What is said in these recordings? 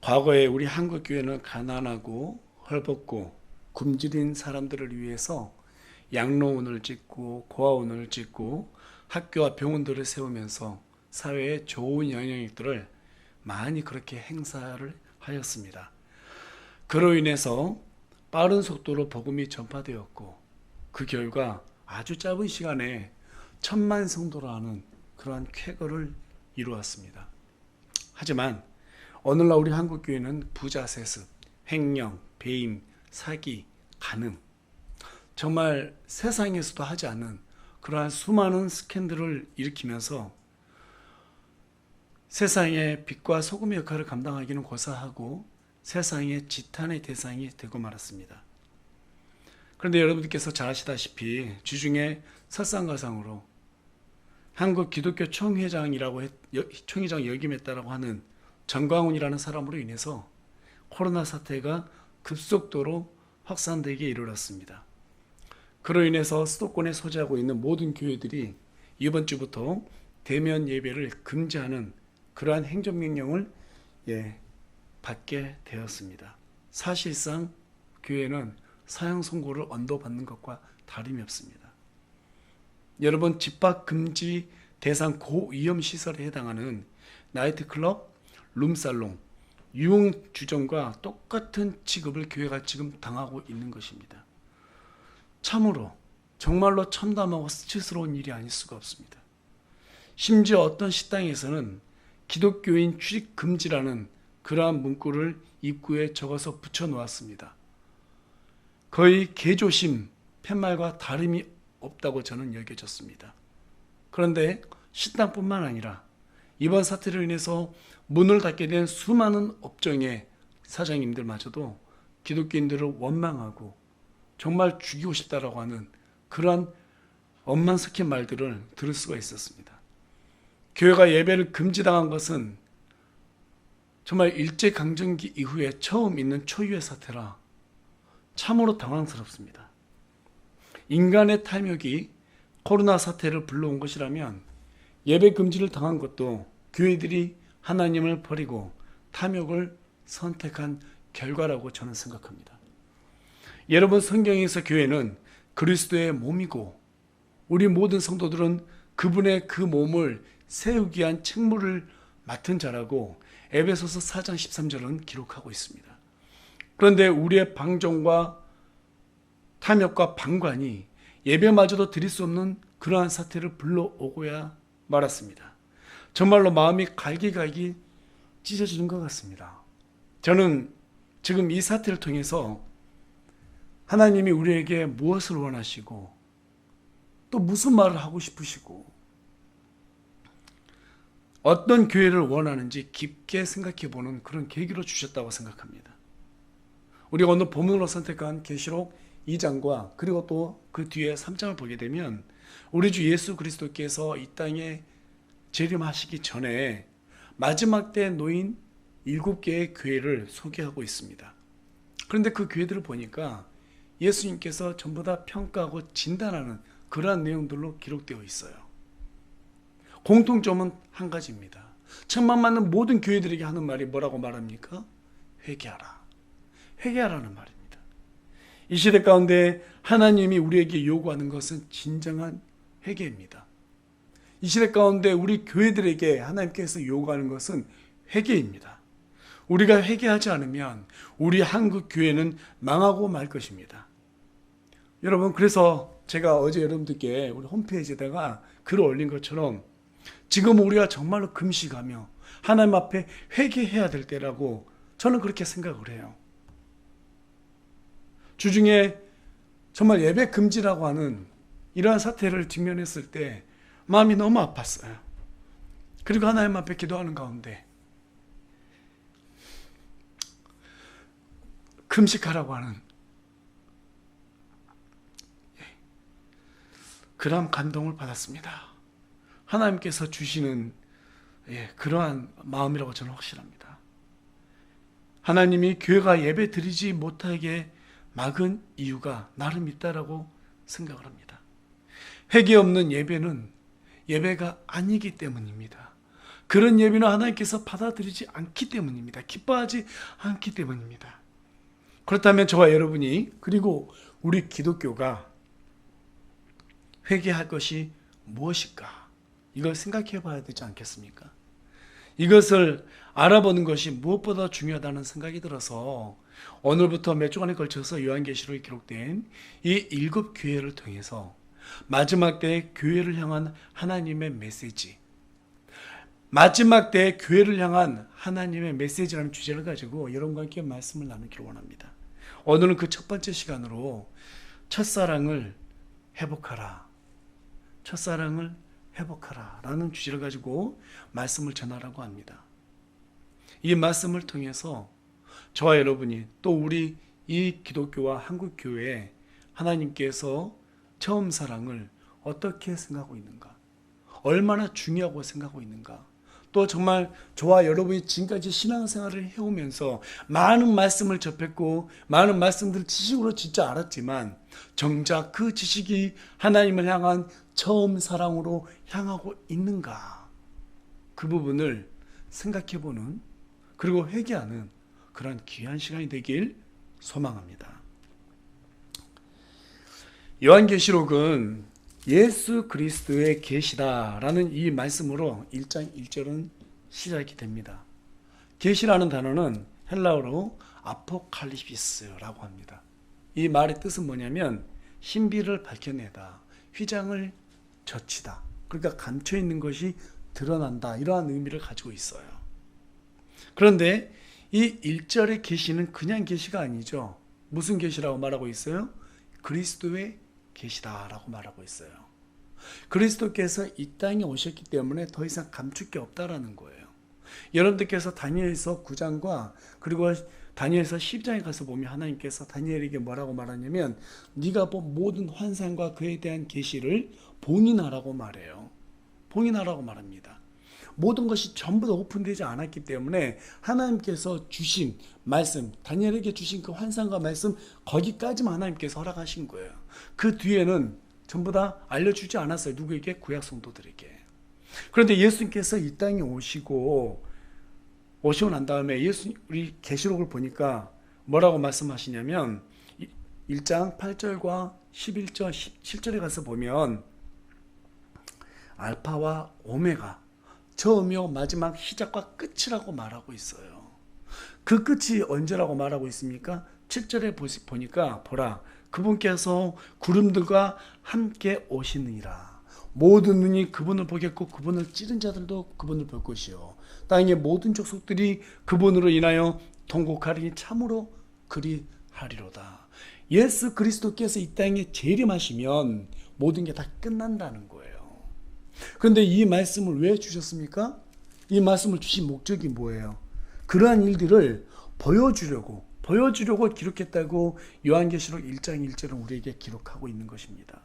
과거에 우리 한국 교회는 가난하고 헐벗고 굶주린 사람들을 위해서 양로원을 짓고 고아원을 짓고 학교와 병원들을 세우면서 사회에 좋은 영향력들을 많이 그렇게 행사를 하였습니다. 그로 인해서 빠른 속도로 복음이 전파되었고 그 결과 아주 짧은 시간에 1,000만 성도라는 그러한 쾌거를 이루었습니다. 하지만 오늘날 우리 한국교회는 부자 세습, 횡령, 배임, 사기, 간음, 정말 세상에서도 하지 않은 그러한 수많은 스캔들을 일으키면서 세상의 빛과 소금의 역할을 감당하기는 고사하고 세상의 지탄의 대상이 되고 말았습니다. 그런데 여러분들께서 잘 아시다시피 주중에 설상가상으로 한국 기독교 총회장 역임했다라고 하는 정광훈이라는 사람으로 인해서 코로나 사태가 급속도로 확산되기에 이르렀습니다. 그로 인해서 수도권에 소재하고 있는 모든 교회들이 이번 주부터 대면 예배를 금지하는 그러한 행정명령을 받게 되었습니다. 사실상 교회는 사형 선고를 언도받는 것과 다름이 없습니다. 여러분, 집합 금지 대상 고위험 시설에 해당하는 나이트클럽, 룸살롱, 유흥주점과 똑같은 취급을 교회가 지금 당하고 있는 것입니다. 참으로 정말로 참담하고 수치스러운 일이 아닐 수가 없습니다. 심지어 어떤 식당에서는 기독교인 출입 금지라는 그러한 문구를 입구에 적어서 붙여 놓았습니다. 거의 개조심, 팻말과 다름이 없다고 저는 여겨졌습니다. 그런데 식당뿐만 아니라 이번 사태로 인해서 문을 닫게 된 수많은 업종의 사장님들마저도 기독교인들을 원망하고 정말 죽이고 싶다라고 하는 그러한 엄만 섞인 말들을 들을 수가 있었습니다. 교회가 예배를 금지당한 것은 정말 일제강점기 이후에 처음 있는 초유의 사태라 참으로 당황스럽습니다. 인간의 탐욕이 코로나 사태를 불러온 것이라면 예배 금지를 당한 것도 교회들이 하나님을 버리고 탐욕을 선택한 결과라고 저는 생각합니다. 여러분, 성경에서 교회는 그리스도의 몸이고 우리 모든 성도들은 그분의 그 몸을 세우기 위한 책무를 맡은 자라고 에베소서 4장 13절은 기록하고 있습니다. 그런데 우리의 방종과 탐욕과 방관이 예배마저도 드릴 수 없는 그러한 사태를 불러오고야 말았습니다. 정말로 마음이 갈기갈기 찢어지는 것 같습니다. 저는 지금 이 사태를 통해서 하나님이 우리에게 무엇을 원하시고 또 무슨 말을 하고 싶으시고 어떤 교회를 원하는지 깊게 생각해 보는 그런 계기로 주셨다고 생각합니다. 우리가 오늘 본문으로 선택한 계시록 2장과 그리고 또 그 뒤에 3장을 보게 되면 우리 주 예수 그리스도께서 이 땅에 재림하시기 전에 마지막 때 놓인 7개의 교회를 소개하고 있습니다. 그런데 그 교회들을 보니까 예수님께서 전부 다 평가하고 진단하는 그러한 내용들로 기록되어 있어요. 공통점은 한 가지입니다. 천만 맞는 모든 교회들에게 하는 말이 뭐라고 말합니까? 회개하라. 회개하라는 말입니다. 이 시대 가운데 하나님이 우리에게 요구하는 것은 진정한 회개입니다. 이 시대 가운데 우리 교회들에게 하나님께서 요구하는 것은 회개입니다. 우리가 회개하지 않으면 우리 한국 교회는 망하고 말 것입니다. 여러분, 그래서 제가 어제 여러분들께 우리 홈페이지에다가 글을 올린 것처럼 지금 우리가 정말로 금식하며 하나님 앞에 회개해야 될 때라고 저는 그렇게 생각을 해요. 주중에 정말 예배 금지라고 하는 이러한 사태를 직면했을 때 마음이 너무 아팠어요. 그리고 하나님 앞에 기도하는 가운데 금식하라고 하는 그러한 감동을 받았습니다. 하나님께서 주시는 그러한 마음이라고 저는 확신합니다. 하나님이 교회가 예배 드리지 못하게 막은 이유가 나름 있다라고 생각을 합니다. 회개 없는 예배는 예배가 아니기 때문입니다. 그런 예배는 하나님께서 받아들이지 않기 때문입니다. 기뻐하지 않기 때문입니다. 그렇다면 저와 여러분이, 그리고 우리 기독교가 회개할 것이 무엇일까? 이걸 생각해 봐야 되지 않겠습니까? 이것을 알아보는 것이 무엇보다 중요하다는 생각이 들어서 오늘부터 몇 주간에 걸쳐서 요한계시록에 기록된 이 7 교회를 통해서 마지막 때의 교회를 향한 하나님의 메시지, 마지막 때의 교회를 향한 하나님의 메시지라는 주제를 가지고 여러분과 함께 말씀을 나누기를 원합니다. 오늘은 그 첫 번째 시간으로 첫사랑을 회복하라, 첫사랑을 회복하라 라는 주제를 가지고 말씀을 전하라고 합니다. 이 말씀을 통해서 저와 여러분이, 또 우리 이 기독교와 한국교회에 하나님께서 처음 사랑을 어떻게 생각하고 있는가, 얼마나 중요하고 생각하고 있는가, 또 정말 저와 여러분이 지금까지 신앙생활을 해오면서 많은 말씀을 접했고 많은 말씀들을 지식으로 진짜 알았지만 정작 그 지식이 하나님을 향한 처음 사랑으로 향하고 있는가, 그 부분을 생각해보는, 그리고 회개하는 그런 귀한 시간이 되길 소망합니다. 요한계시록은 예수 그리스도의 계시다라는 이 말씀으로 1장 1절은 시작이 됩니다. 계시라는 단어는 헬라어로 아포칼립시스라고 합니다. 이 말의 뜻은 뭐냐면 신비를 밝혀내다, 휘장을 젖히다, 그러니까 감춰있는 것이 드러난다, 이러한 의미를 가지고 있어요. 그런데 이 1절의 계시는 그냥 계시가 아니죠. 무슨 계시라고 말하고 있어요? 그리스도의 계시다라고 말하고 있어요. 그리스도께서 이 땅에 오셨기 때문에 더 이상 감출 게 없다라는 거예요. 여러분들께서 다니엘서 9장과 그리고 다니엘서 10장에 가서 보면 하나님께서 다니엘에게 뭐라고 말하냐면 네가 본 모든 환상과 그에 대한 계시를 봉인하라고 말해요. 봉인하라고 말합니다. 모든 것이 전부 다 오픈되지 않았기 때문에 하나님께서 주신 말씀, 다니엘에게 주신 그 환상과 말씀, 거기까지만 하나님께서 허락하신 거예요. 그 뒤에는 전부 다 알려주지 않았어요. 누구에게? 구약 성도들에게. 그런데 예수님께서 이 땅에 오시고 난 다음에 우리 계시록을 보니까 뭐라고 말씀하시냐면 1장 8절과 11절, 17절에 가서 보면 알파와 오메가, 처음이요 마지막, 시작과 끝이라고 말하고 있어요. 그 끝이 언제라고 말하고 있습니까? 7절에 보니까 보라, 그분께서 구름들과 함께 오시느니라. 모든 눈이 그분을 보겠고 그분을 찌른 자들도 그분을 볼 것이요 땅의 모든 족속들이 그분으로 인하여 통곡하리니 참으로 그리하리로다. 예수 그리스도께서 이 땅에 재림하시면 모든 게 다 끝난다는 거예요. 그런데 이 말씀을 왜 주셨습니까? 이 말씀을 주신 목적이 뭐예요? 그러한 일들을 보여주려고 기록했다고 요한계시록 1장 1절은 우리에게 기록하고 있는 것입니다.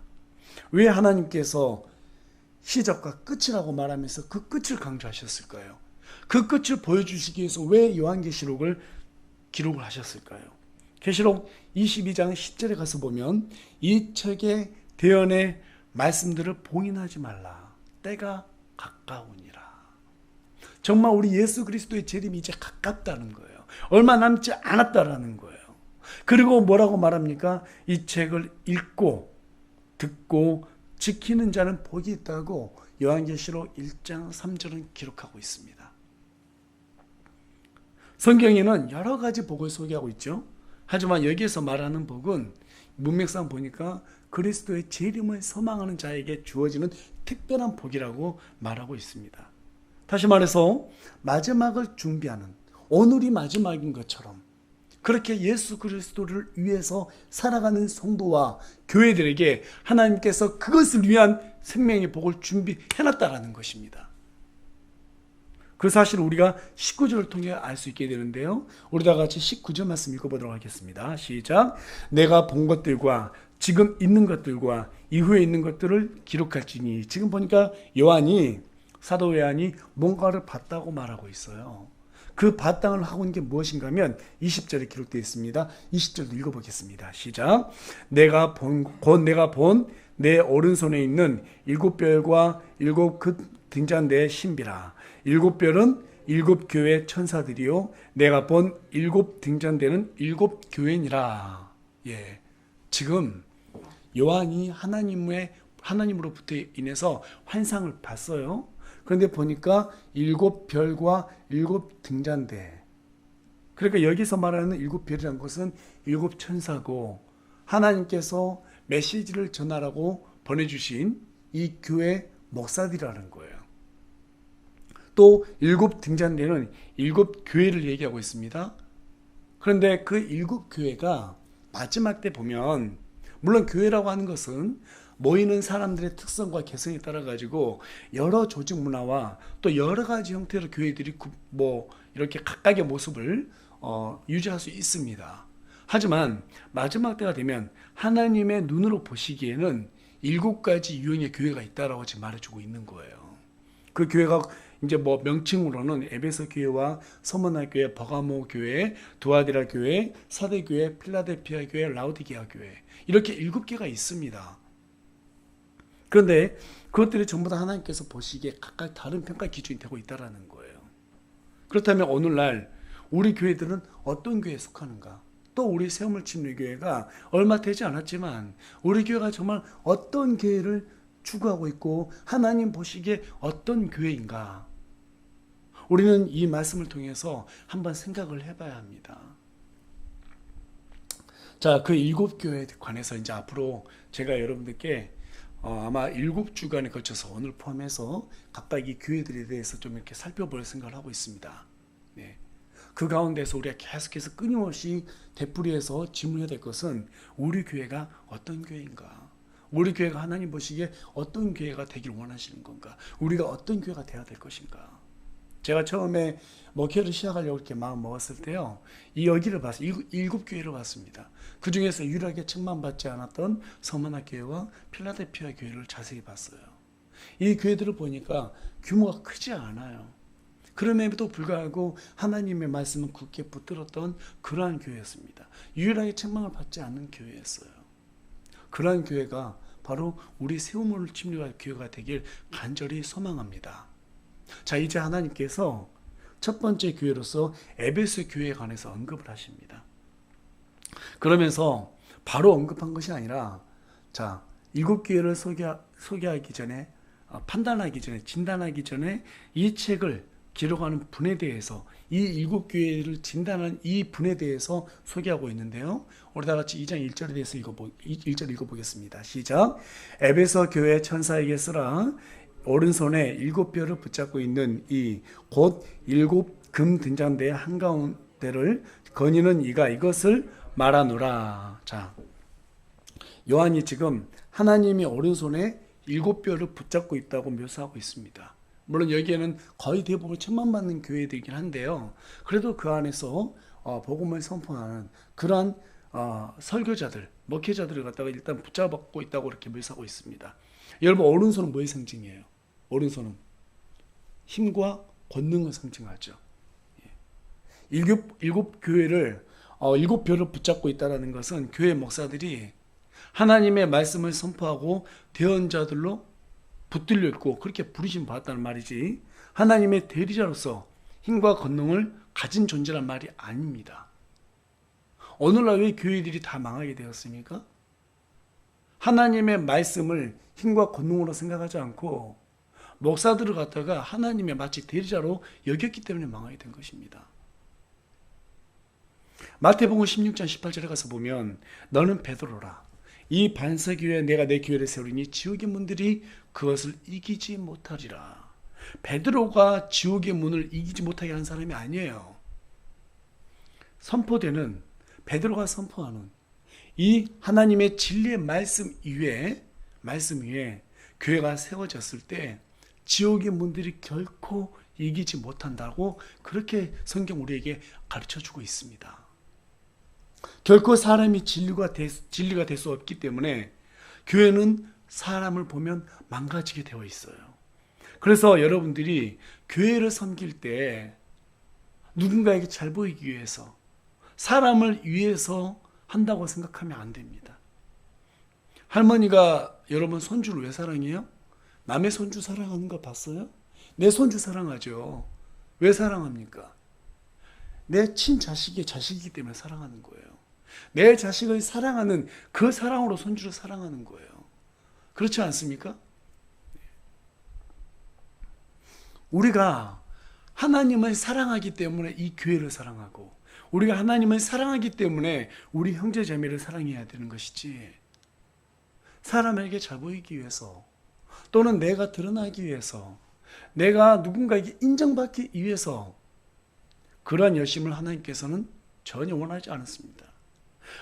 왜 하나님께서 시작과 끝이라고 말하면서 그 끝을 강조하셨을까요? 그 끝을 보여주시기 위해서 왜 요한계시록을 기록을 하셨을까요? 계시록 22장 10절에 가서 보면 이 책의 대언의 말씀들을 봉인하지 말라. 때가 가까우니라. 정말 우리 예수 그리스도의 재림이 이제 가깝다는 거예요. 얼마 남지 않았다라는 거예요. 그리고 뭐라고 말합니까? 이 책을 읽고 듣고 지키는 자는 복이 있다고 요한계시록 1장 3절은 기록하고 있습니다. 성경에는 여러 가지 복을 소개하고 있죠. 하지만 여기에서 말하는 복은 문맥상 보니까 그리스도의 재림을 소망하는 자에게 주어지는 특별한 복이라고 말하고 있습니다. 다시 말해서 마지막을 준비하는, 오늘이 마지막인 것처럼 그렇게 예수 그리스도를 위해서 살아가는 성도와 교회들에게 하나님께서 그것을 위한 생명의 복을 준비해놨다라는 것입니다. 그 사실을 우리가 19절을 통해 알 수 있게 되는데요. 우리 다 같이 19절 말씀 읽어보도록 하겠습니다. 시작. 내가 본 것들과 지금 있는 것들과 이후에 있는 것들을 기록할지니. 지금 보니까 사도 요한이 뭔가를 봤다고 말하고 있어요. 그 바탕을 하고 있는 게 무엇인가 하면 20절에 기록되어 있습니다. 20절도 읽어보겠습니다. 시작. 내가 본 내 오른손에 있는 7별과 7 등잔대의 신비라. 일곱 별은 일곱 교회 천사들이요 내가 본 일곱 등잔대는 일곱 교회니라. 예, 지금 요한이 하나님으로부터 인해서 환상을 봤어요. 그런데 보니까 일곱 별과 일곱 등잔대. 그러니까 여기서 말하는 일곱 별이라는 것은 일곱 천사고 하나님께서 메시지를 전하라고 보내주신 이 교회 목사들이라는 거예요. 또 일곱 등잔대는 일곱 교회를 얘기하고 있습니다. 그런데 그 일곱 교회가 마지막 때 보면 물론 교회라고 하는 것은 모이는 사람들의 특성과 개성에 따라 가지고 여러 조직 문화와 또 여러 가지 형태로 교회들이 이렇게 각각의 모습을 유지할 수 있습니다. 하지만 마지막 때가 되면 하나님의 눈으로 보시기에는 일곱 가지 유형의 교회가 있다라고 지금 말해주고 있는 거예요. 그 교회가 이제 명칭으로는 에베소 교회와 서머나 교회, 버가모 교회, 두아디라 교회, 사대 교회, 필라델피아 교회, 라오디게아 교회 이렇게 일곱 개가 있습니다. 그런데 그것들이 전부 다 하나님께서 보시기에 각각 다른 평가 기준이 되고 있다라는 거예요. 그렇다면 오늘날 우리 교회들은 어떤 교회에 속하는가? 또 우리 새우물 침례교회가 얼마 되지 않았지만 우리 교회가 정말 어떤 교회를 추구하고 있고 하나님 보시기에 어떤 교회인가? 우리는 이 말씀을 통해서 한번 생각을 해봐야 합니다. 자, 그 일곱 교회에 관해서 이제 앞으로 제가 여러분들께 아마 7주간에 걸쳐서 오늘 포함해서 각각 이 교회들에 대해서 좀 이렇게 살펴볼 생각을 하고 있습니다. 네. 그 가운데서 우리가 계속해서 끊임없이 되풀이해서 질문해야 될 것은 우리 교회가 어떤 교회인가? 우리 교회가 하나님 보시기에 어떤 교회가 되길 원하시는 건가? 우리가 어떤 교회가 되어야 될 것인가? 제가 처음에 목회를 시작하려고 이렇게 마음 먹었을 때요, 여기를 봤어요. 일곱 교회를 봤습니다. 그 중에서 유일하게 책망받지 않았던 서머나 교회와 필라델피아 교회를 자세히 봤어요. 이 교회들을 보니까 규모가 크지 않아요. 그럼에도 불구하고 하나님의 말씀은 굳게 붙들었던 그러한 교회였습니다. 유일하게 책망을 받지 않는 교회였어요. 그러한 교회가 바로 우리 새우물 침례 교회가 되길 간절히 소망합니다. 자, 이제 하나님께서 첫 번째 교회로서 에베소 교회에 관해서 언급을 하십니다. 그러면서 바로 언급한 것이 아니라, 자, 일곱 교회를 소개하기 전에, 판단하기 전에, 진단하기 전에 이 책을 기록하는 분에 대해서, 이 일곱 교회를 진단하는 이 분에 대해서 소개하고 있는데요. 우리 다 같이 2장 1절에 대해서 1절 읽어보겠습니다. 시작. 에베소 교회 천사에게 쓰라. 오른손에 일곱 별을 붙잡고 있는 이 곧 일곱 금 등잔대의 한가운데를 거니는 이가 이것을 말하노라. 자, 요한이 지금 하나님이 오른손에 일곱 별을 붙잡고 있다고 묘사하고 있습니다. 물론 여기에는 거의 대부분 책망받는 교회들이긴 한데요. 그래도 그 안에서 복음을 선포하는 그러한 설교자들, 목회자들을 갖다가 일단 붙잡고 있다고 이렇게 묘사하고 있습니다. 여러분, 오른손은 뭐의 상징이에요? 오른손은 힘과 권능을 상징하죠. 일곱 교회를 일곱 별을 붙잡고 있다는 것은 교회 목사들이 하나님의 말씀을 선포하고 대언자들로 붙들려 있고 그렇게 부르심 받았다는 말이지, 하나님의 대리자로서 힘과 권능을 가진 존재란 말이 아닙니다. 오늘날 왜 교회들이 다 망하게 되었습니까? 하나님의 말씀을 힘과 권능으로 생각하지 않고 목사들을 갖다가 하나님의 마치 대리자로 여겼기 때문에 망하게 된 것입니다. 마태복음 16장 18절에 가서 보면 너는 베드로라. 이 반석 위에 내가 내 교회를 세우리니 지옥의 문들이 그것을 이기지 못하리라. 베드로가 지옥의 문을 이기지 못하게 하는 사람이 아니에요. 선포되는, 베드로가 선포하는 이 하나님의 진리의 말씀 위에 교회가 세워졌을 때 지옥의 문들이 결코 이기지 못한다고 그렇게 성경 우리에게 가르쳐주고 있습니다. 결코 사람이 진리가 될 수 없기 때문에 교회는 사람을 보면 망가지게 되어 있어요. 그래서 여러분들이 교회를 섬길 때 누군가에게 잘 보이기 위해서, 사람을 위해서 한다고 생각하면 안 됩니다. 할머니가 여러분 손주를 왜 사랑해요? 남의 손주 사랑하는 거 봤어요? 내 손주 사랑하죠. 왜 사랑합니까? 내 친자식이 자식이기 때문에 사랑하는 거예요. 내 자식을 사랑하는 그 사랑으로 손주를 사랑하는 거예요. 그렇지 않습니까? 우리가 하나님을 사랑하기 때문에 이 교회를 사랑하고, 우리가 하나님을 사랑하기 때문에 우리 형제 자매를 사랑해야 되는 것이지, 사람에게 잘 보이기 위해서, 또는 내가 드러나기 위해서, 내가 누군가에게 인정받기 위해서 그러한 열심을 하나님께서는 전혀 원하지 않았습니다.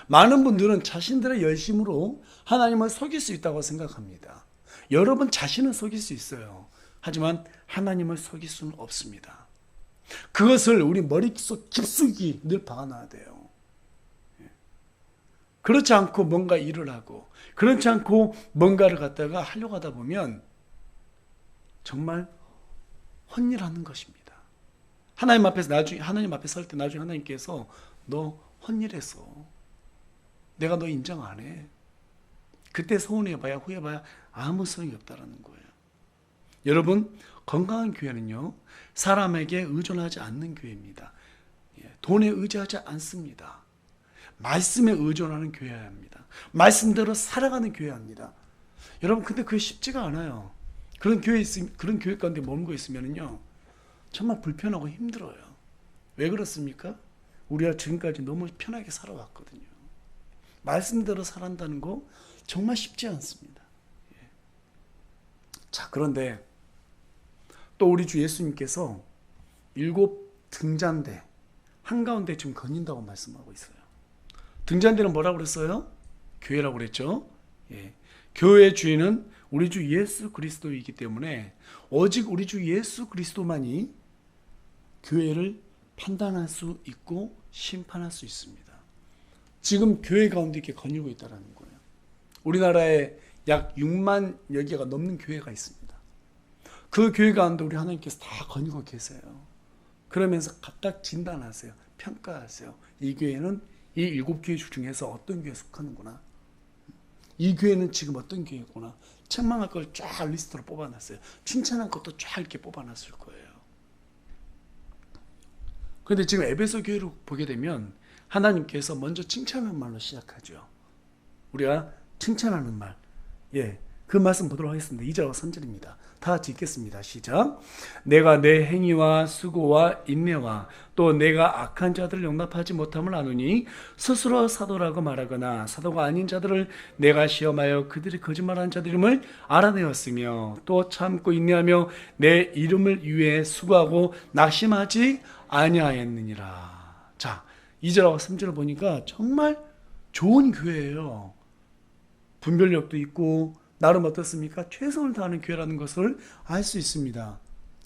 많은 분들은 자신들의 열심으로 하나님을 속일 수 있다고 생각합니다. 여러분 자신은 속일 수 있어요. 하지만 하나님을 속일 수는 없습니다. 그것을 우리 머릿속 깊숙이 늘 박아놔야 돼요. 그렇지 않고 뭔가 일을 하고, 그렇지 않고 뭔가를 갖다가 하려고 하다 보면 정말 헛일하는 것입니다. 하나님 앞에서 하나님 앞에 설 때 나중에 하나님께서 너 헛일했어. 내가 너 인정 안 해. 그때 서운해봐야 후회봐야 아무 소용이 없다라는 거예요. 여러분, 건강한 교회는요, 사람에게 의존하지 않는 교회입니다. 돈에 의지하지 않습니다. 말씀에 의존하는 교회여야 합니다. 말씀대로 살아가는 교회여야 합니다. 여러분, 근데 그게 쉽지가 않아요. 그런 교회 가운데 머물고 있으면요, 정말 불편하고 힘들어요. 왜 그렇습니까? 우리가 지금까지 너무 편하게 살아왔거든요. 말씀대로 살아간다는 거 정말 쉽지 않습니다. 자, 그런데 또 우리 주 예수님께서 7 등잔대 한가운데 지금 거닌다고 말씀하고 있어요. 등잔대는 뭐라고 그랬어요? 교회라고 그랬죠. 교회의 주인은 우리 주 예수 그리스도이기 때문에 오직 우리 주 예수 그리스도만이 교회를 판단할 수 있고 심판할 수 있습니다. 지금 교회 가운데 이렇게 거닐고 있다는 거예요. 우리나라에 약 6만 개가 넘는 교회가 있습니다. 그 교회 가운데 우리 하나님께서 다 거닐고 계세요. 그러면서 각각 진단하세요. 평가하세요. 이 교회는 이 7교회 중에서 어떤 교회에 속하는구나. 이 교회는 지금 어떤 교회구나. 책망할 걸 쫙 리스트로 뽑아놨어요. 칭찬할 것도 쫙 이렇게 뽑아놨을 거예요. 그런데 지금 에베소 교회를 보게 되면 하나님께서 먼저 칭찬하는 말로 시작하죠. 우리가 칭찬하는 말, 그 말씀 보도록 하겠습니다. 2절과 3절입니다. 다 같이 읽겠습니다. 시작. 내가 내 행위와 수고와 인내와 또 내가 악한 자들을 용납하지 못함을 아노니 스스로 사도라고 말하거나 사도가 아닌 자들을 내가 시험하여 그들이 거짓말하는 자들임을 알아내었으며 또 참고 인내하며 내 이름을 위해 수고하고 낙심하지 아니하였느니라. 자, 2절하고 3절을 보니까 정말 좋은 교회예요. 분별력도 있고 나름 어떻습니까? 최선을 다하는 교회라는 것을 알 수 있습니다.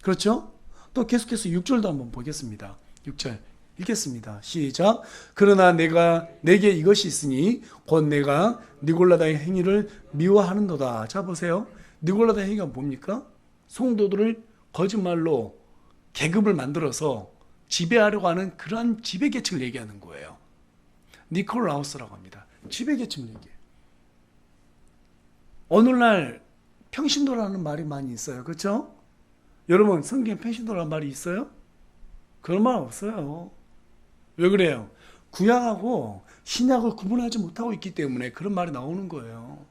그렇죠? 또 계속해서 6절도 한번 보겠습니다. 6절 읽겠습니다. 시작. 그러나 내게 이것이 있으니 곧 내가 니골라다의 행위를 미워하는도다. 자, 보세요. 니골라다의 행위가 뭡니까? 성도들을 거짓말로 계급을 만들어서 지배하려고 하는 그러한 지배계층을 얘기하는 거예요. 니콜라우스라고 합니다. 지배계층을 얘기해요. 오늘날 평신도라는 말이 많이 있어요. 그렇죠? 여러분, 성경에 평신도라는 말이 있어요? 그런 말 없어요. 왜 그래요? 구약하고 신약을 구분하지 못하고 있기 때문에 그런 말이 나오는 거예요.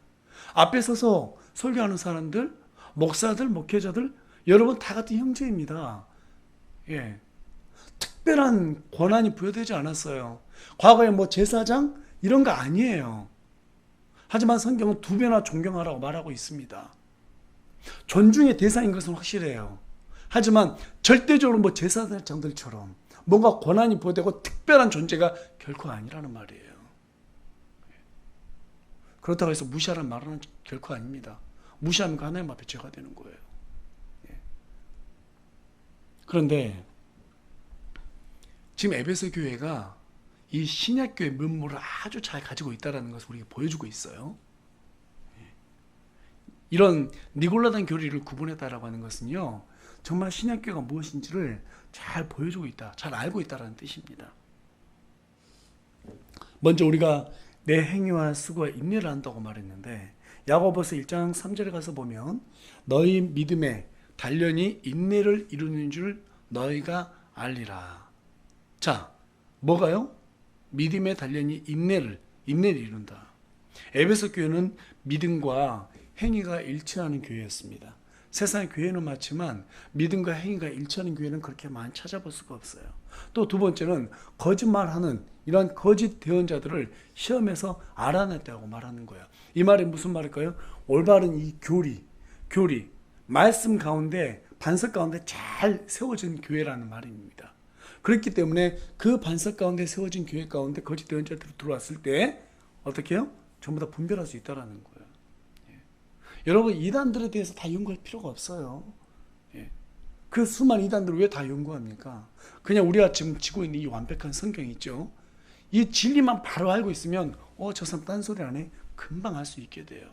앞에 서서 설교하는 사람들, 목사들, 목회자들, 여러분 다 같은 형제입니다. 특별한 권한이 부여되지 않았어요. 과거에 뭐 제사장 이런 거 아니에요. 하지만 성경은 2배나 존경하라고 말하고 있습니다. 존중의 대상인 것은 확실해요. 하지만 절대적으로 뭐 제사장들처럼 뭔가 권한이 부여되고 특별한 존재가 결코 아니라는 말이에요. 그렇다고 해서 무시하라는 말은 결코 아닙니다. 무시하면 하나님 앞에 죄가 되는 거예요. 그런데 지금 에베소 교회가 이 신약교회 면모를 아주 잘 가지고 있다는 것을 우리가 보여주고 있어요. 이런 니골라단 교리를 구분했다라고 하는 것은요, 정말 신약교회가 무엇인지를 잘 보여주고 있다, 잘 알고 있다는 뜻입니다. 먼저 우리가 내 행위와 수고와 인내를 한다고 말했는데 야고보서 1장 3절에 가서 보면 너희 믿음에 단련이 인내를 이루는 줄 너희가 알리라. 자, 뭐가요? 믿음의 단련이 인내를 이룬다. 에베소 교회는 믿음과 행위가 일치하는 교회였습니다. 세상의 교회는 많지만 믿음과 행위가 일치하는 교회는 그렇게 많이 찾아볼 수가 없어요. 또 두 번째는 거짓말하는 이런 거짓 대언자들을 시험에서 알아냈다고 말하는 거예요. 이 말이 무슨 말일까요? 올바른 이 교리, 말씀 가운데 반석 가운데 잘 세워진 교회라는 말입니다. 그렇기 때문에 그 반석 가운데 세워진 교회 가운데 거짓 대언자들이 들어왔을 때 어떻게 해요? 전부 다 분별할 수 있다는 거예요. 여러분, 이단들에 대해서 다 연구할 필요가 없어요. 그 수많은 이단들을 왜 다 연구합니까? 그냥 우리가 지금 지고 있는 이 완벽한 성경이 있죠. 이 진리만 바로 알고 있으면 저 사람 딴소리 안 해? 금방 할 수 있게 돼요.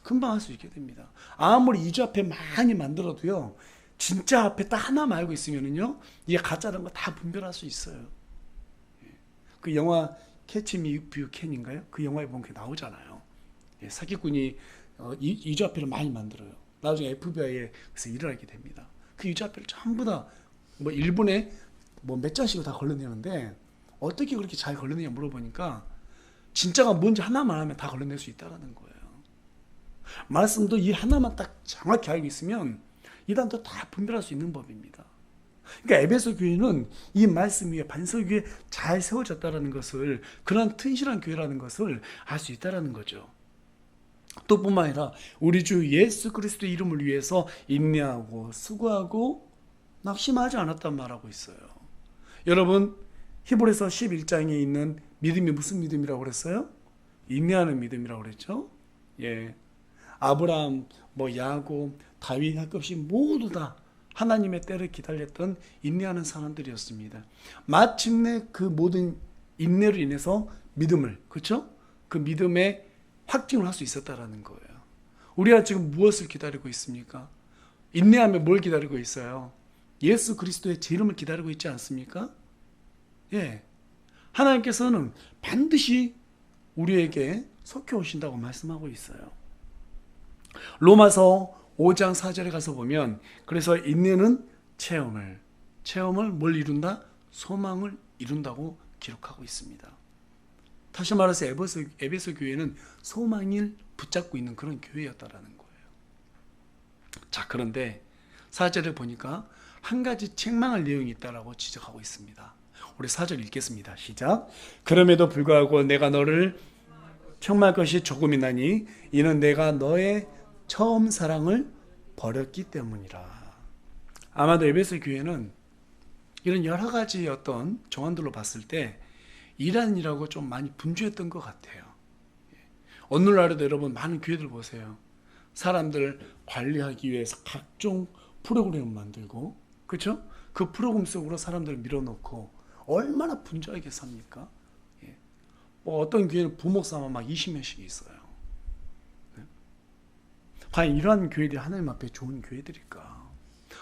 금방 할 수 있게 됩니다. 아무리 이주앞에 많이 만들어도요, 진짜 앞에 딱 하나만 알고 있으면은요, 이게 가짜라는 거 다 분별할 수 있어요. 그 영화 캐치 미 이프 유 캔인가요? 그 영화에 보면 그게 나오잖아요. 사기꾼이 이주앞에를 많이 만들어요. 나중에 FBI에서 일을 하게 됩니다. 그 이주앞에를 전부 다 뭐 1분에 뭐 몇 장씩을 다 걸러내는데 어떻게 그렇게 잘 걸러내냐 물어보니까 진짜가 뭔지 하나만 하면 다 걸러낼 수 있다는 거예요. 말씀도 이 하나만 딱 정확히 알고 있으면 이단도 다 분별할 수 있는 법입니다. 그러니까 에베소 교회는 이 말씀 위에 반석 위에 잘 세워졌다는 것을, 그런 튼실한 교회라는 것을 알 수 있다는 거죠. 또 뿐만 아니라 우리 주 예수 그리스도의 이름을 위해서 인내하고 수고하고 낙심하지 않았단 말하고 있어요. 여러분, 히브리서 11장에 있는 믿음이 무슨 믿음이라고 그랬어요? 인내하는 믿음이라고 그랬죠. 아브라함, 야곱, 다윗, 야곱이 모두 다 하나님의 때를 기다렸던 인내하는 사람들이었습니다. 마침내 그 모든 인내로 인해서 믿음을, 그렇죠? 그 믿음의 확증을 할 수 있었다라는 거예요. 우리가 지금 무엇을 기다리고 있습니까? 인내하며 뭘 기다리고 있어요? 예수 그리스도의 제 이름을 기다리고 있지 않습니까? 하나님께서는 반드시 우리에게 속해 오신다고 말씀하고 있어요. 로마서 5장 4절에 가서 보면, 그래서 인내는 체험을 뭘 이룬다? 소망을 이룬다고 기록하고 있습니다. 다시 말해서 에베소 교회는 소망을 붙잡고 있는 그런 교회였다라는 거예요. 자, 그런데 4절에 보니까 한 가지 책망할 내용이 있다라고 지적하고 있습니다. 우리 4절 읽겠습니다. 시작. 그럼에도 불구하고 내가 너를 책망할 것이 조금이나니 이는 내가 너의 처음 사랑을 버렸기 때문이라. 아마도 에베소 교회는 이런 여러 가지 어떤 정황들로 봤을 때 이란이라고 좀 많이 분주했던 것 같아요. 오늘날에도 여러분 많은 교회들 보세요. 사람들 관리하기 위해서 각종 프로그램을 만들고, 그렇죠? 그 프로그램 속으로 사람들을 밀어넣고 얼마나 분주하게 삽니까? 어떤 교회는 부목사만 막 20명씩 있어요. 과연 이러한 교회들이 하나님 앞에 좋은 교회들일까?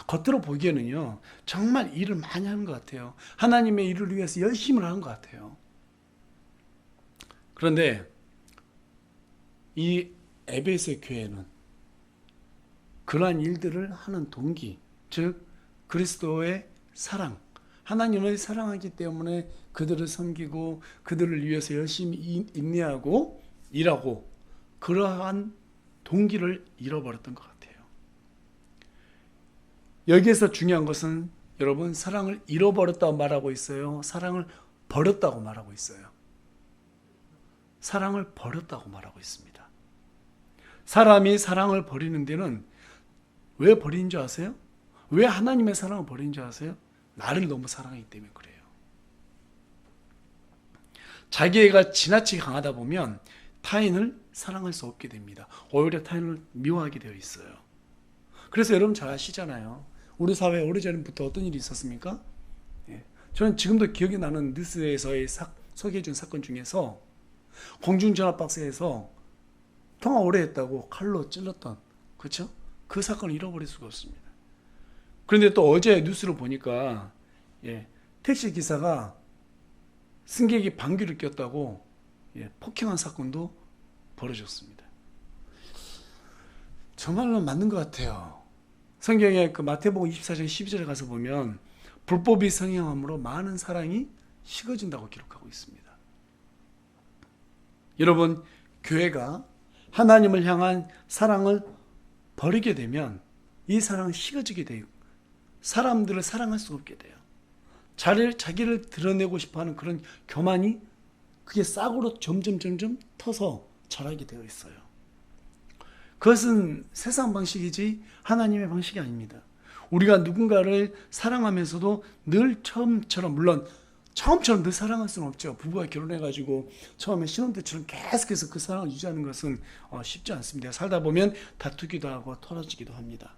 겉으로 보기에는요, 정말 일을 많이 하는 것 같아요. 하나님의 일을 위해서 열심히 하는 것 같아요. 그런데 이 에베소 교회는 그러한 일들을 하는 동기, 즉 그리스도의 사랑, 하나님을 사랑하기 때문에 그들을 섬기고 그들을 위해서 열심히 인내하고 일하고, 그러한 동기를 잃어버렸던 것 같아요. 여기에서 중요한 것은 여러분, 사랑을 잃어버렸다고 말하고 있어요? 사랑을 버렸다고 말하고 있어요? 사랑을 버렸다고 말하고 있습니다. 사람이 사랑을 버리는 데는 왜 버리는 줄 아세요? 왜 하나님의 사랑을 버리는 줄 아세요? 나를 너무 사랑하기 때문에 그래요. 자기애가 지나치게 강하다 보면 타인을 사랑할 수 없게 됩니다. 오히려 타인을 미워하게 되어 있어요. 그래서 여러분 잘 아시잖아요. 우리 사회에 오래전부터 어떤 일이 있었습니까? 저는 지금도 기억이 나는 뉴스에서의 소개해준 사건 중에서 공중전화박스에서 통화 오래 했다고 칼로 찔렀던, 그렇죠? 그 사건을 잃어버릴 수가 없습니다. 그런데 또 어제 뉴스를 보니까 택시 기사가 승객이 방귀를 꼈다고 폭행한 사건도 벌어졌습니다. 정말로 맞는 것 같아요. 성경에 그 마태복음 24장 12절에 가서 보면 불법이 성행함으로 많은 사랑이 식어진다고 기록하고 있습니다. 여러분, 교회가 하나님을 향한 사랑을 버리게 되면 이 사랑은 식어지게 돼요. 사람들을 사랑할 수 없게 돼요. 자기를 드러내고 싶어하는 그런 교만이 그게 싹으로 점점 터서 자라게 되어 있어요. 그것은 세상 방식이지 하나님의 방식이 아닙니다. 우리가 누군가를 사랑하면서도 늘 처음처럼, 물론 처음처럼 늘 사랑할 수는 없죠. 부부가 결혼해가지고 처음에 신혼 때처럼 계속해서 그 사랑을 유지하는 것은 쉽지 않습니다. 살다 보면 다투기도 하고 털어지기도 합니다.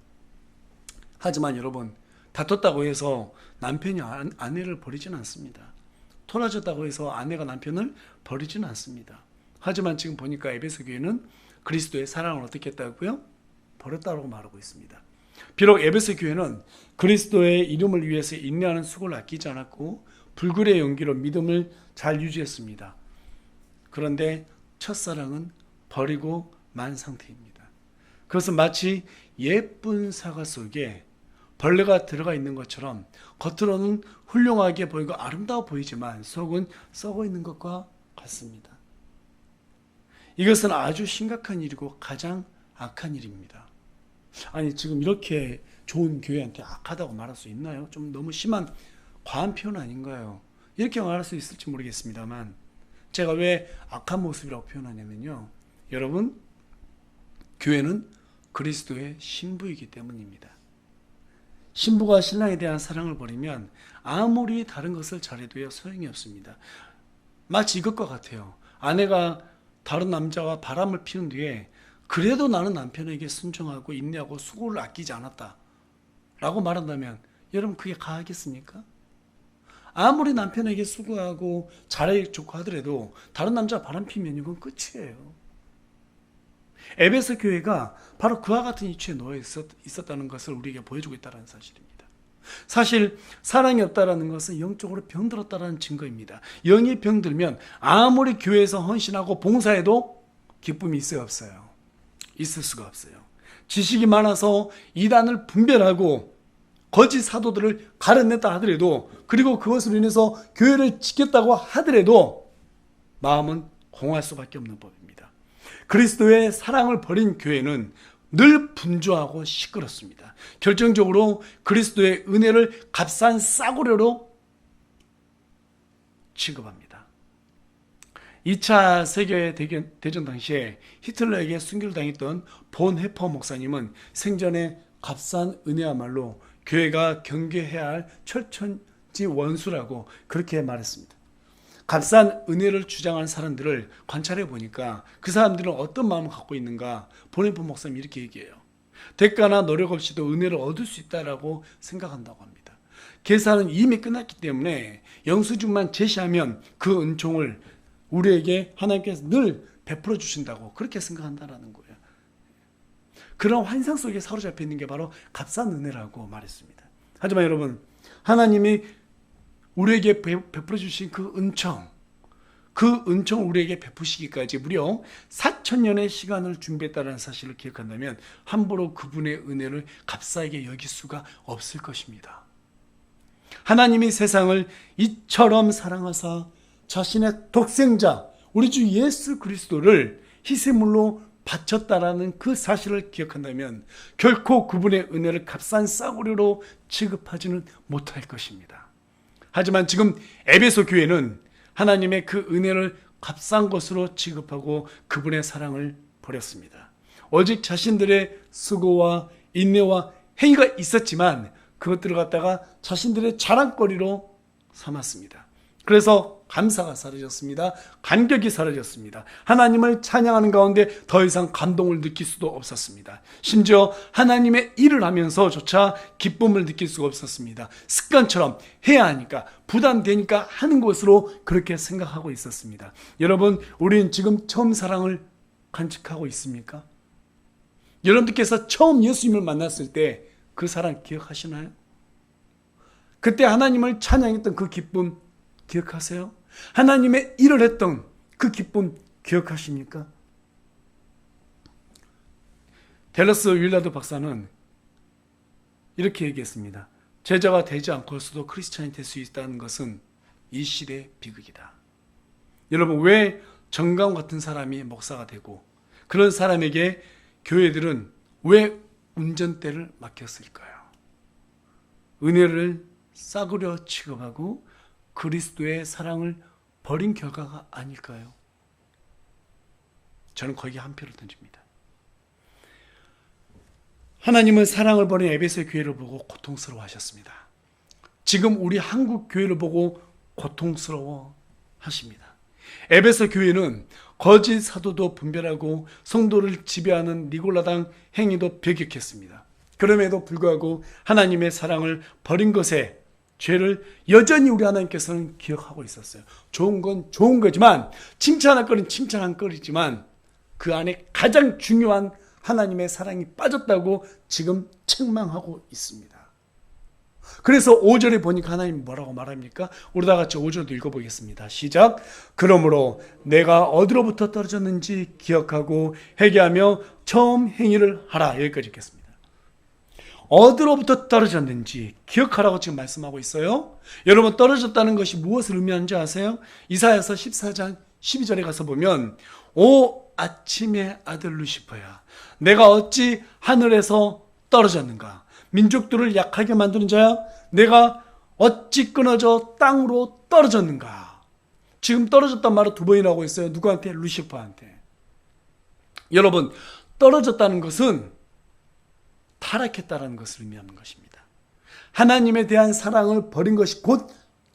하지만 여러분, 다퉜다고 해서 남편이 아내를 버리지는 않습니다. 토라졌다고 해서 아내가 남편을 버리지는 않습니다. 하지만 지금 보니까 에베소 교회는 그리스도의 사랑을 어떻게 했다고요? 버렸다고 말하고 있습니다. 비록 에베소 교회는 그리스도의 이름을 위해서 인내하는 수고를 아끼지 않았고 불굴의 용기로 믿음을 잘 유지했습니다. 그런데 첫사랑은 버리고 만 상태입니다. 그것은 마치 예쁜 사과 속에 벌레가 들어가 있는 것처럼 겉으로는 훌륭하게 보이고 아름다워 보이지만 속은 썩어 있는 것과 같습니다. 이것은 아주 심각한 일이고 가장 악한 일입니다. 아니, 지금 이렇게 좋은 교회한테 악하다고 말할 수 있나요? 좀 너무 심한 과한 표현 아닌가요? 이렇게 말할 수 있을지 모르겠습니다만 제가 왜 악한 모습이라고 표현하냐면요, 여러분, 교회는 그리스도의 신부이기 때문입니다. 신부가 신랑에 대한 사랑을 버리면 아무리 다른 것을 잘해도요 소용이 없습니다. 마치 이것과 같아요. 아내가 다른 남자와 바람을 피운 뒤에 그래도 나는 남편에게 순종하고 인내하고 수고를 아끼지 않았다 라고 말한다면 여러분, 그게 가하겠습니까? 아무리 남편에게 수고하고 잘해주고 하더라도 다른 남자와 바람 피면 이건 끝이에요. 에베소 교회가 바로 그와 같은 위치에 놓여 있었다는 것을 우리에게 보여주고 있다는 사실입니다. 사실 사랑이 없다는 것은 영적으로 병들었다는 증거입니다. 영이 병들면 아무리 교회에서 헌신하고 봉사해도 기쁨이 있을 수가 없어요. 지식이 많아서 이단을 분별하고 거짓 사도들을 가려냈다 하더라도, 그리고 그것으로 인해서 교회를 지켰다고 하더라도 마음은 공할 수밖에 없는 법입니다. 그리스도의 사랑을 버린 교회는 늘 분주하고 시끄럽습니다. 결정적으로 그리스도의 은혜를 값싼 싸구려로 취급합니다. 2차 세계대전 당시에 히틀러에게 순교를 당했던 본 해퍼 목사님은 생전에 값싼 은혜야말로 교회가 경계해야 할 철천지 원수라고 그렇게 말했습니다. 값싼 은혜를 주장하는 사람들을 관찰해 보니까 그 사람들은 어떤 마음을 갖고 있는가, 본해퍼 목사님이 이렇게 얘기해요. 대가나 노력 없이도 은혜를 얻을 수 있다라고 생각한다고 합니다. 계산은 이미 끝났기 때문에 영수증만 제시하면 그 은총을 우리에게 하나님께서 늘 베풀어 주신다고 그렇게 생각한다라는 거예요. 그런 환상 속에 사로잡혀 있는 게 바로 값싼 은혜라고 말했습니다. 하지만 여러분, 하나님이 우리에게 베풀어 주신 그 은총을 우리에게 베푸시기까지 무려 4,000년의 시간을 준비했다는 사실을 기억한다면 함부로 그분의 은혜를 값싸게 여길 수가 없을 것입니다. 하나님이 세상을 이처럼 사랑하사 자신의 독생자 우리 주 예수 그리스도를 희생물로 바쳤다라는 그 사실을 기억한다면 결코 그분의 은혜를 값싼 싸구려로 취급하지는 못할 것입니다. 하지만 지금 에베소 교회는 하나님의 그 은혜를 값싼 것으로 취급하고 그분의 사랑을 버렸습니다. 오직 자신들의 수고와 인내와 행위가 있었지만 그것들을 갖다가 자신들의 자랑거리로 삼았습니다. 그래서 감사가 사라졌습니다. 감격이 사라졌습니다. 하나님을 찬양하는 가운데 더 이상 감동을 느낄 수도 없었습니다. 심지어 하나님의 일을 하면서조차 기쁨을 느낄 수가 없었습니다. 습관처럼 해야 하니까, 부담되니까 하는 것으로 그렇게 생각하고 있었습니다. 여러분, 우리는 지금 처음 사랑을 간직하고 있습니까? 여러분들께서 처음 예수님을 만났을 때 그 사랑 기억하시나요? 그때 하나님을 찬양했던 그 기쁨 기억하세요? 하나님의 일을 했던 그 기쁨 기억하십니까? 댈러스 윌라드 박사는 이렇게 얘기했습니다. 제자가 되지 않고서도 크리스찬이 될 수 있다는 것은 이 시대의 비극이다. 여러분, 왜 정강 같은 사람이 목사가 되고 그런 사람에게 교회들은 왜 운전대를 맡겼을까요? 은혜를 싸구려 취급하고 그리스도의 사랑을 버린 결과가 아닐까요? 저는 거기에 한 표를 던집니다. 하나님은 사랑을 버린 에베소 교회를 보고 고통스러워 하셨습니다. 지금 우리 한국 교회를 보고 고통스러워 하십니다. 에베소 교회는 거짓 사도도 분별하고 성도를 지배하는 니골라당 행위도 배격했습니다. 그럼에도 불구하고 하나님의 사랑을 버린 것에 죄를 여전히 우리 하나님께서는 기억하고 있었어요. 좋은 건 좋은 거지만, 칭찬할 거는 칭찬할 거지만 그 안에 가장 중요한 하나님의 사랑이 빠졌다고 지금 책망하고 있습니다. 그래서 5절에 보니까 하나님이 뭐라고 말합니까? 우리 다 같이 5절도 읽어보겠습니다. 시작. 그러므로 내가 어디로부터 떨어졌는지 기억하고 회개하며 처음 행위를 하라. 여기까지 읽겠습니다. 어디로부터 떨어졌는지 기억하라고 지금 말씀하고 있어요. 여러분, 떨어졌다는 것이 무엇을 의미하는지 아세요? 이사야서 14장 12절에 가서 보면, 오 아침의 아들 루시퍼야, 내가 어찌 하늘에서 떨어졌는가? 민족들을 약하게 만드는 자야, 내가 어찌 끊어져 땅으로 떨어졌는가? 지금 떨어졌단 말을 두 번이나 하고 있어요. 누구한테? 루시퍼한테. 여러분, 떨어졌다는 것은 타락했다는 것을 의미하는 것입니다. 하나님에 대한 사랑을 버린 것이 곧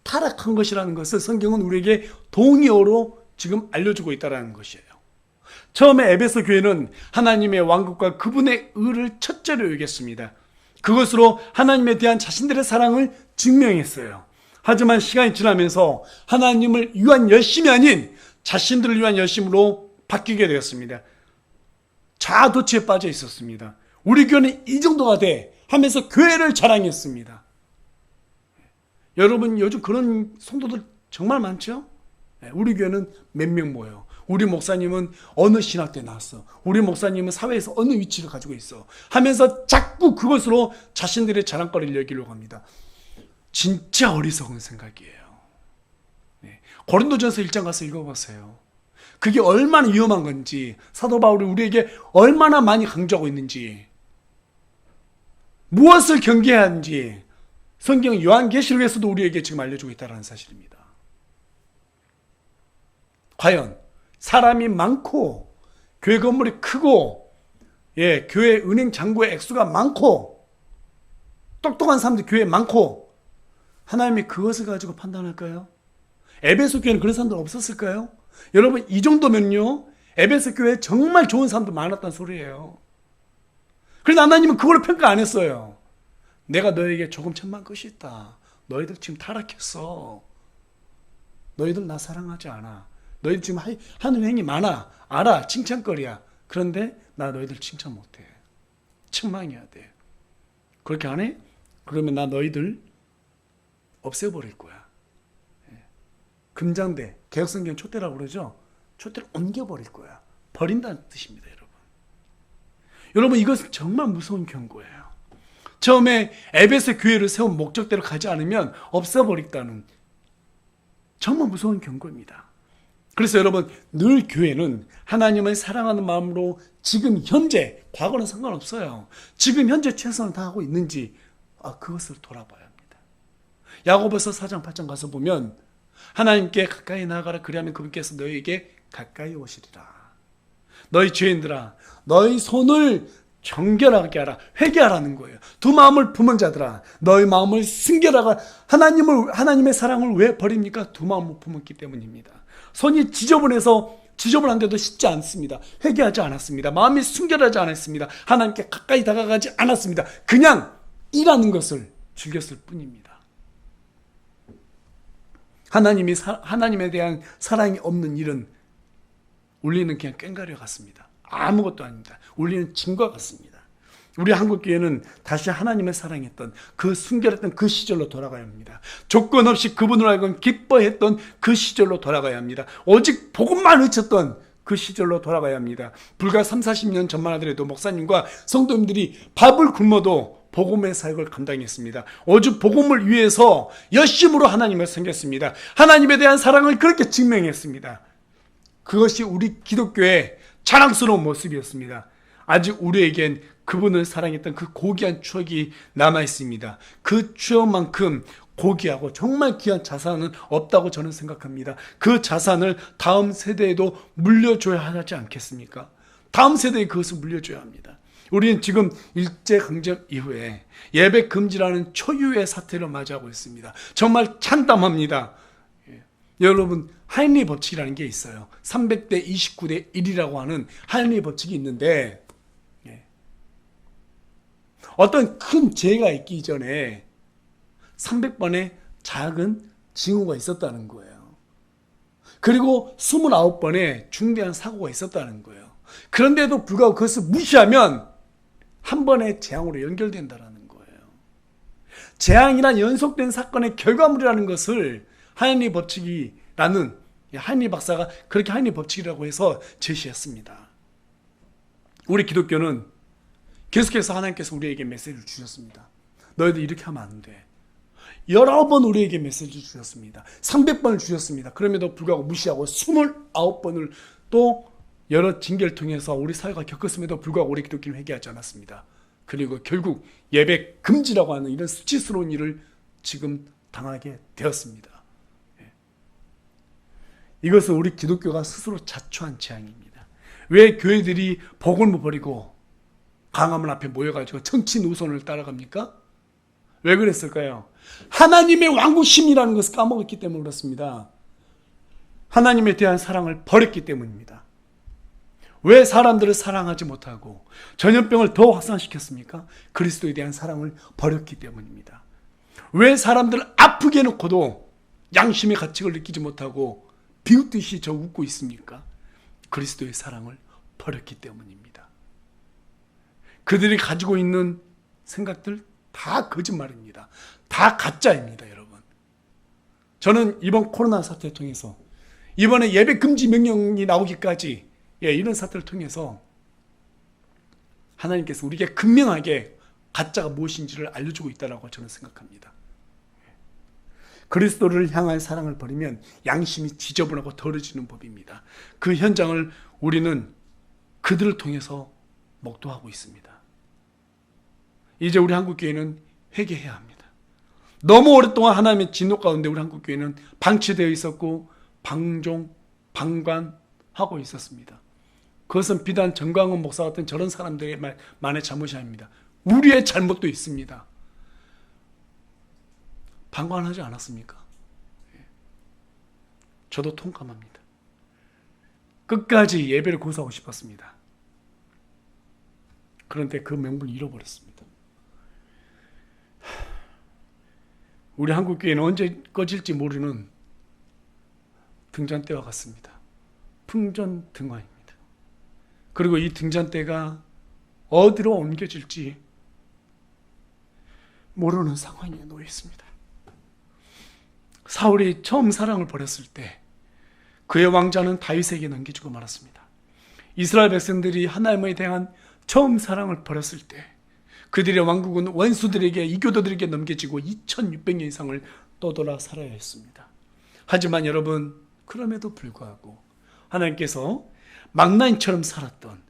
타락한 것이라는 것을 성경은 우리에게 동의어로 지금 알려주고 있다는 것이에요. 처음에 에베소 교회는 하나님의 왕국과 그분의 의를 첫째로 여겼습니다. 그것으로 하나님에 대한 자신들의 사랑을 증명했어요. 하지만 시간이 지나면서 하나님을 위한 열심이 아닌 자신들을 위한 열심으로 바뀌게 되었습니다. 자아도취에 빠져 있었습니다. 우리 교회는 이 정도가 돼 하면서 교회를 자랑했습니다. 여러분, 요즘 그런 성도들 정말 많죠? 우리 교회는 몇 명 모여. 우리 목사님은 어느 신학대 나왔어. 우리 목사님은 사회에서 어느 위치를 가지고 있어. 하면서 자꾸 그것으로 자신들의 자랑거리를 여기려고 합니다. 진짜 어리석은 생각이에요. 고린도전서 1장 가서 읽어보세요. 그게 얼마나 위험한 건지, 사도 바울이 우리에게 얼마나 많이 강조하고 있는지, 무엇을 경계해야 하는지 성경 요한계시록에서도 우리에게 지금 알려주고 있다는 사실입니다. 과연 사람이 많고 교회 건물이 크고 교회 은행 잔고의 액수가 많고 똑똑한 사람들 교회에 많고 하나님이 그것을 가지고 판단할까요? 에베소 교회는 그런 사람들 없었을까요? 여러분, 이 정도면요, 에베소 교회에 정말 좋은 사람들 많았다는 소리예요. 그래서 하나님은 그걸 평가 안 했어요. 내가 너에게 조금 천만 것이 있다. 너희들 지금 타락했어. 너희들 나 사랑하지 않아. 너희들 지금 하는 행위 많아. 알아. 칭찬거리야. 그런데 나 너희들 칭찬 못해. 책망해야 돼. 그렇게 안 해? 그러면 나 너희들 없애버릴 거야. 금장대, 개혁성경 촛대라고 그러죠? 촛대를 옮겨버릴 거야. 버린다는 뜻입니다, 여러분. 여러분, 이것은 정말 무서운 경고예요. 처음에 에베소 교회를 세운 목적대로 가지 않으면 없애버리겠다는 정말 무서운 경고입니다. 그래서 여러분, 늘 교회는 하나님을 사랑하는 마음으로 지금 현재, 과거는 상관없어요. 지금 현재 최선을 다하고 있는지 그것을 돌아봐야 합니다. 야고보서 4장 8장 가서 보면 하나님께 가까이 나아가라, 그리하면 그분께서 너희에게 가까이 오시리라. 너희 죄인들아, 너희 손을 정결하게 하라. 회개하라는 거예요. 두 마음을 품은 자들아, 너희 마음을 순결하라. 하나님의 사랑을 왜 버립니까? 두 마음을 품었기 때문입니다. 손이 지저분한데도 씻지 않습니다. 회개하지 않았습니다. 마음이 순결하지 않았습니다. 하나님께 가까이 다가가지 않았습니다. 그냥 일하는 것을 즐겼을 뿐입니다. 하나님에 대한 사랑이 없는 일은 우리는 그냥 꽹가리 같습니다. 아무것도 아닙니다. 우리는 짐과 같습니다. 우리 한국교회는 다시 하나님을 사랑했던 그 순결했던 그 시절로 돌아가야 합니다. 조건 없이 그분을 알고 기뻐했던 그 시절로 돌아가야 합니다. 오직 복음만 외쳤던 그 시절로 돌아가야 합니다. 불과 3, 40년 전만 하더라도 목사님과 성도님들이 밥을 굶어도 복음의 사역을 감당했습니다. 오직 복음을 위해서 열심으로 하나님을 섬겼습니다. 하나님에 대한 사랑을 그렇게 증명했습니다. 그것이 우리 기독교의 자랑스러운 모습이었습니다. 아직 우리에겐 그분을 사랑했던 그 고귀한 추억이 남아있습니다. 그 추억만큼 고귀하고 정말 귀한 자산은 없다고 저는 생각합니다. 그 자산을 다음 세대에도 물려줘야 하지 않겠습니까? 다음 세대에 그것을 물려줘야 합니다. 우리는 지금 일제강점 이후에 예배 금지라는 초유의 사태를 맞이하고 있습니다. 정말 참담합니다. 여러분, 하인리 법칙이라는 게 있어요. 300대 29대 1이라고 하는 하인리 법칙이 있는데, 어떤 큰 죄가 있기 전에 300번의 작은 징후가 있었다는 거예요. 그리고 29번의 중대한 사고가 있었다는 거예요. 그런데도 불구하고 그것을 무시하면 한 번의 재앙으로 연결된다는 거예요. 재앙이란 연속된 사건의 결과물이라는 것을 하인리 법칙이라는 하인리 박사가 그렇게 하인리 법칙이라고 해서 제시했습니다. 우리 기독교는 계속해서 하나님께서 우리에게 메시지를 주셨습니다. 너희들 이렇게 하면 안 돼. 여러 번 우리에게 메시지를 주셨습니다. 300번을 주셨습니다. 그럼에도 불구하고 무시하고 29번을 또 여러 징계를 통해서 우리 사회가 겪었음에도 불구하고 우리 기독교는 회개하지 않았습니다. 그리고 결국 예배 금지라고 하는 이런 수치스러운 일을 지금 당하게 되었습니다. 이것은 우리 기독교가 스스로 자초한 재앙입니다. 왜 교회들이 복음을 버리고 광화문 앞에 모여가지고 정치 노선을 따라갑니까? 왜 그랬을까요? 하나님의 왕국심이라는 것을 까먹었기 때문에 그렇습니다. 하나님에 대한 사랑을 버렸기 때문입니다. 왜 사람들을 사랑하지 못하고 전염병을 더 확산시켰습니까? 그리스도에 대한 사랑을 버렸기 때문입니다. 왜 사람들을 아프게 해놓고도 양심의 가책을 느끼지 못하고 비웃듯이 저 웃고 있습니까? 그리스도의 사랑을 버렸기 때문입니다. 그들이 가지고 있는 생각들 다 거짓말입니다. 다 가짜입니다, 여러분. 저는 이번 코로나 사태를 통해서 이번에 예배 금지 명령이 나오기까지 이런 사태를 통해서 하나님께서 우리에게 극명하게 가짜가 무엇인지를 알려주고 있다고 저는 생각합니다. 그리스도를 향한 사랑을 버리면 양심이 지저분하고 더러지는 법입니다. 그 현장을 우리는 그들을 통해서 목도하고 있습니다. 이제 우리 한국교회는 회개해야 합니다. 너무 오랫동안 하나님의 진노 가운데 우리 한국교회는 방치되어 있었고 방관하고 있었습니다. 그것은 비단 정광훈 목사 같은 저런 사람들만의 잘못이 아닙니다. 우리의 잘못도 있습니다. 방관하지 않았습니까? 저도 통감합니다. 끝까지 예배를 고수하고 싶었습니다. 그런데 그 명분을 잃어버렸습니다. 우리 한국교회는 언제 꺼질지 모르는 등잔대와 같습니다. 풍전등화입니다. 그리고 이 등잔대가 어디로 옮겨질지 모르는 상황에 놓여 있습니다. 사울이 처음 사랑을 버렸을 때 그의 왕자는 다윗에게 넘겨주고 말았습니다. 이스라엘 백성들이 하나님에 대한 처음 사랑을 버렸을 때 그들의 왕국은 원수들에게, 이교도들에게 넘겨지고 2600년 이상을 떠돌아 살아야 했습니다. 하지만 여러분, 그럼에도 불구하고 하나님께서 망나인처럼 살았던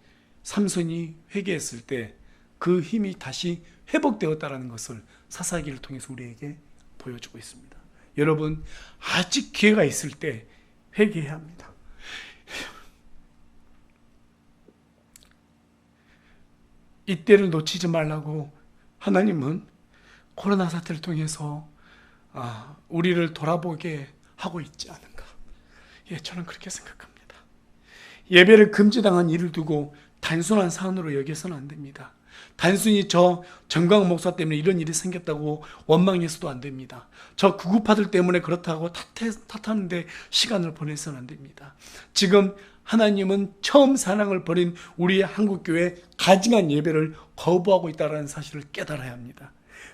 삼손이 회개했을 때 그 힘이 다시 회복되었다는 것을 사사기를 통해서 우리에게 보여주고 있습니다. 여러분, 아직 기회가 있을 때 회개해야 합니다. 이때를 놓치지 말라고 하나님은 코로나 사태를 통해서 우리를 돌아보게 하고 있지 않은가. 저는 그렇게 생각합니다. 예배를 금지당한 일을 두고 단순한 사안으로 여겨서는 안 됩니다. 단순히 저 정광 목사 때문에 이런 일이 생겼다고 원망해서도 안 됩니다. 저 구구파들 때문에 그렇다고 탓하는데 시간을 보내서는 안 됩니다. 지금 하나님은 처음 사랑을 버린 우리 한국교회 가증한 예배를 거부하고 있다는 사실을 깨달아야 합니다.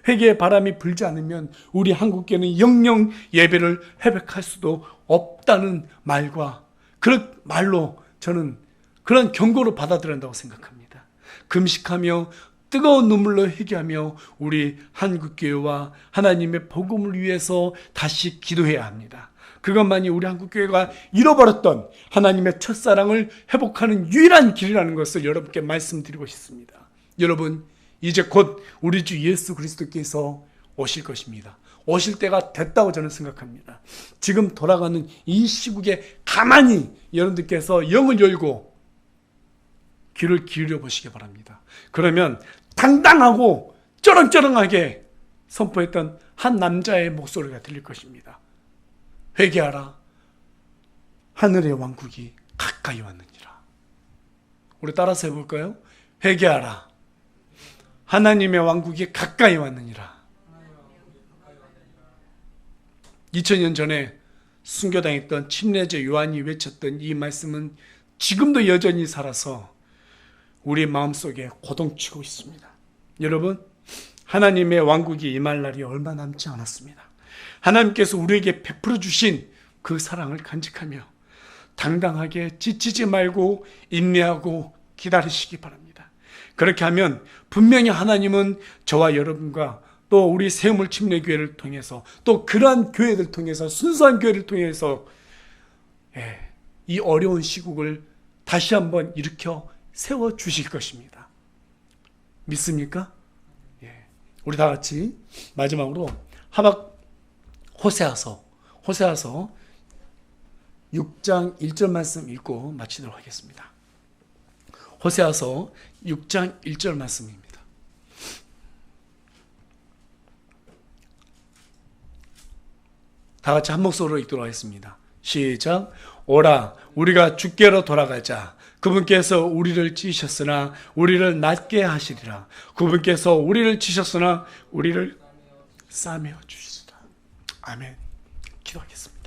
회개의 바람이 불지 않으면 우리 한국교회는 영영 예배를 회복할 수도 없다는 말과 그 말로 저는 그런 경고로 받아들여야 한다고 생각합니다. 금식하며 뜨거운 눈물로 회개하며 우리 한국교회와 하나님의 복음을 위해서 다시 기도해야 합니다. 그것만이 우리 한국교회가 잃어버렸던 하나님의 첫사랑을 회복하는 유일한 길이라는 것을 여러분께 말씀드리고 싶습니다. 여러분, 이제 곧 우리 주 예수 그리스도께서 오실 것입니다. 오실 때가 됐다고 저는 생각합니다. 지금 돌아가는 이 시국에 가만히 여러분들께서 영을 열고 귀를 기울여 보시기 바랍니다. 그러면 당당하고 쩌렁쩌렁하게 선포했던 한 남자의 목소리가 들릴 것입니다. 회개하라. 하늘의 왕국이 가까이 왔느니라. 우리 따라서 해볼까요? 회개하라. 하나님의 왕국이 가까이 왔느니라. 2000년 전에 순교당했던 침례자 요한이 외쳤던 이 말씀은 지금도 여전히 살아서 우리 마음속에 고동치고 있습니다. 여러분, 하나님의 왕국이 임할 날이 얼마 남지 않았습니다. 하나님께서 우리에게 베풀어 주신 그 사랑을 간직하며 당당하게 지치지 말고 인내하고 기다리시기 바랍니다. 그렇게 하면 분명히 하나님은 저와 여러분과 또 우리 세우물 침례교회를 통해서 또 그러한 교회들 통해서 순수한 교회를 통해서 이 어려운 시국을 다시 한번 일으켜 세워주실 것입니다. 믿습니까? 우리 다 같이 마지막으로 호세아서 6장 1절 말씀 읽고 마치도록 하겠습니다. 호세아서 6장 1절 말씀입니다. 다 같이 한 목소리로 읽도록 하겠습니다. 시작. 오라, 우리가 주께로 돌아가자. 그분께서 우리를 찌셨으나 우리를 낫게 하시리라. 그분께서 우리를 찌셨으나 우리를 싸매어 주시리라. 아멘. 기도하겠습니다.